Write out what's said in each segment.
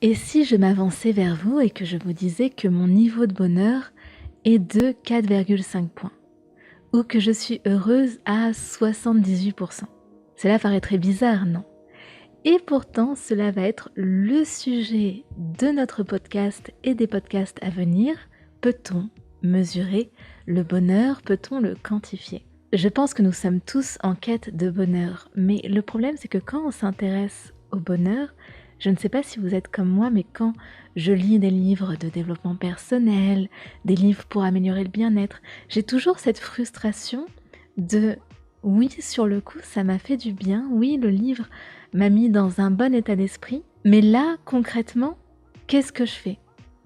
Et si je m'avançais vers vous et que je vous disais que mon niveau de bonheur est de 4,5 points ou que je suis heureuse à 78%? Cela paraîtrait bizarre, non? Et pourtant, cela va être le sujet de notre podcast et des podcasts à venir. Peut-on mesurer le bonheur? Peut-on le quantifier? Je pense que nous sommes tous en quête de bonheur, mais le problème c'est que quand on s'intéresse au bonheur, je ne sais pas si vous êtes comme moi, mais quand je lis des livres de développement personnel, des livres pour améliorer le bien-être, j'ai toujours cette frustration de oui, sur le coup, ça m'a fait du bien, oui, le livre m'a mis dans un bon état d'esprit, mais là, concrètement, qu'est-ce que je fais?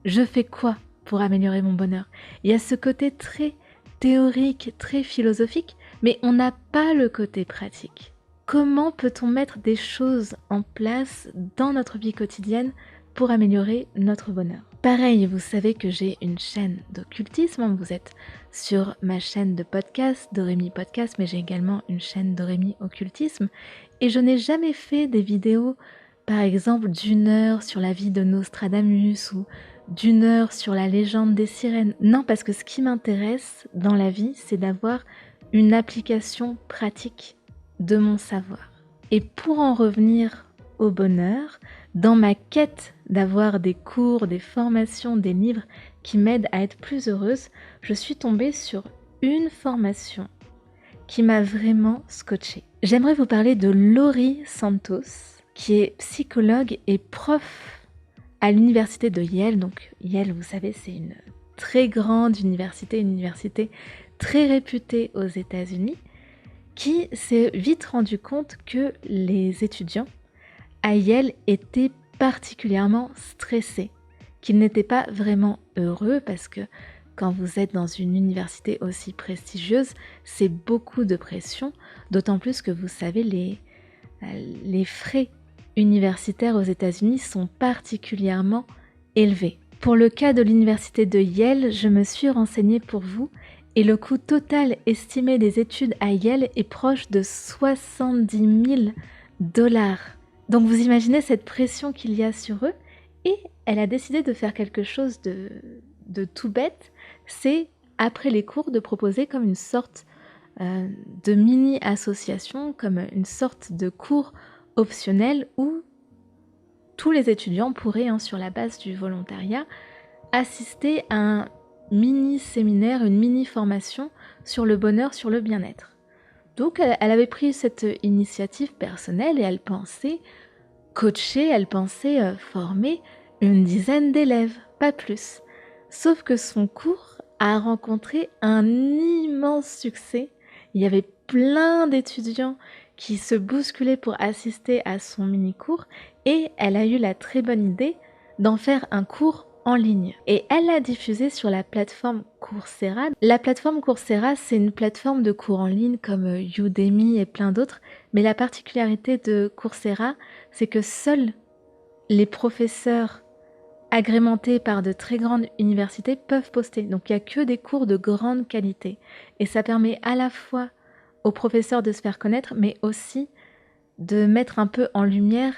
Je fais quoi pour améliorer mon bonheur? Il y a ce côté très théorique, très philosophique, mais on n'a pas le côté pratique. Comment peut-on mettre des choses en place dans notre vie quotidienne pour améliorer notre bonheur? Pareil, vous savez que j'ai une chaîne d'occultisme, vous êtes sur ma chaîne de podcast, Dorémy Podcast, mais j'ai également une chaîne Dorémy Occultisme, et je n'ai jamais fait des vidéos, par exemple, d'une heure sur la vie de Nostradamus ou d'une heure sur la légende des sirènes. Non, parce que ce qui m'intéresse dans la vie, c'est d'avoir une application pratique de mon savoir. Et pour en revenir au bonheur, dans ma quête d'avoir des cours, des formations, des livres qui m'aident à être plus heureuse, je suis tombée sur une formation qui m'a vraiment scotchée. J'aimerais vous parler de Laurie Santos, qui est psychologue et prof à l'université de Yale. Donc Yale, vous savez, c'est une très grande université, une université très réputée aux États-Unis, qui s'est vite rendu compte que les étudiants à Yale étaient particulièrement stressés, qu'ils n'étaient pas vraiment heureux parce que quand vous êtes dans une université aussi prestigieuse, c'est beaucoup de pression, d'autant plus que vous savez, les frais universitaires aux États-Unis sont particulièrement élevés. Pour le cas de l'université de Yale, je me suis renseignée pour vous et le coût total estimé des études à Yale est proche de 70 000 dollars. Donc vous imaginez cette pression qu'il y a sur eux, et elle a décidé de faire quelque chose de tout bête, c'est après les cours de proposer comme une sorte de mini-association, comme une sorte de cours optionnel où tous les étudiants pourraient, sur la base du volontariat, assister à un mini-séminaire, une mini-formation sur le bonheur, sur le bien-être. Donc elle avait pris cette initiative personnelle et elle pensait coacher, elle pensait former une dizaine d'élèves, pas plus. Sauf que son cours a rencontré un immense succès. Il y avait plein d'étudiants qui se bousculaient pour assister à son mini-cours et elle a eu la très bonne idée d'en faire un cours en ligne. Et elle l'a diffusé sur la plateforme Coursera. La plateforme Coursera, c'est une plateforme de cours en ligne comme Udemy et plein d'autres, mais la particularité de Coursera, c'est que seuls les professeurs agrémentés par de très grandes universités peuvent poster. Donc il n'y a que des cours de grande qualité. Et ça permet à la fois aux professeurs de se faire connaître, mais aussi de mettre un peu en lumière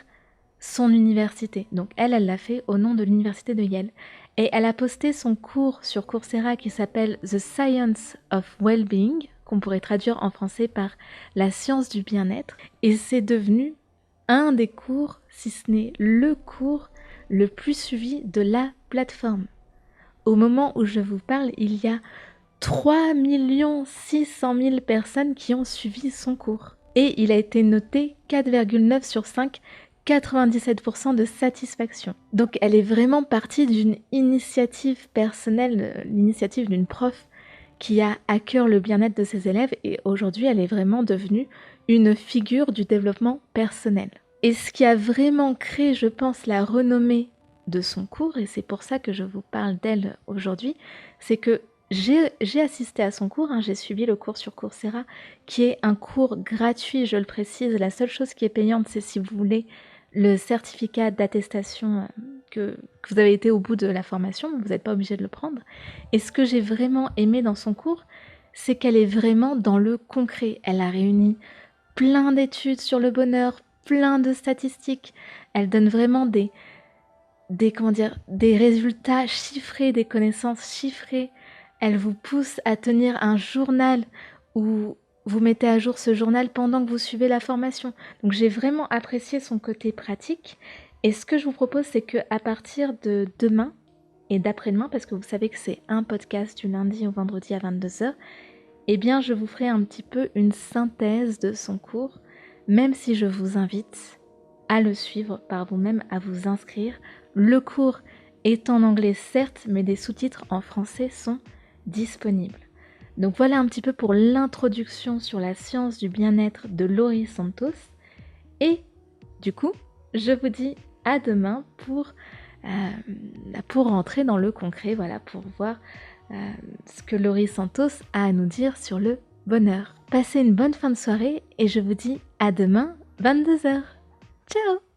son université. Donc elle l'a fait au nom de l'université de Yale. Et elle a posté son cours sur Coursera qui s'appelle The Science of Wellbeing, qu'on pourrait traduire en français par la science du bien-être. Et c'est devenu un des cours, si ce n'est le cours le plus suivi de la plateforme. Au moment où je vous parle, il y a 3 600 000 personnes qui ont suivi son cours. Et il a été noté 4,9 sur 5, 97% de satisfaction. Donc elle est vraiment partie d'une initiative personnelle, l'initiative d'une prof qui a à cœur le bien-être de ses élèves, et aujourd'hui elle est vraiment devenue une figure du développement personnel. Et ce qui a vraiment créé, je pense, la renommée de son cours, et c'est pour ça que je vous parle d'elle aujourd'hui, c'est que j'ai assisté à son cours, j'ai suivi le cours sur Coursera, qui est un cours gratuit, je le précise. La seule chose qui est payante, c'est si vous voulez le certificat d'attestation que vous avez été au bout de la formation, vous n'êtes pas obligé de le prendre. Et ce que j'ai vraiment aimé dans son cours, c'est qu'elle est vraiment dans le concret. Elle a réuni plein d'études sur le bonheur, plein de statistiques. Elle donne vraiment des résultats chiffrés, des connaissances chiffrées. Elle vous pousse à tenir un journal où vous mettez à jour ce journal pendant que vous suivez la formation. Donc j'ai vraiment apprécié son côté pratique. Et ce que je vous propose, c'est qu'à partir de demain et d'après-demain, parce que vous savez que c'est un podcast du lundi au vendredi à 22h, eh bien je vous ferai un petit peu une synthèse de son cours, même si je vous invite à le suivre par vous-même, à vous inscrire. Le cours est en anglais certes, mais des sous-titres en français sont disponibles. Donc voilà un petit peu pour l'introduction sur la science du bien-être de Laurie Santos. Et du coup, je vous dis à demain pour rentrer dans le concret, voilà, pour voir ce que Laurie Santos a à nous dire sur le bonheur. Passez une bonne fin de soirée et je vous dis à demain, 22h. Ciao!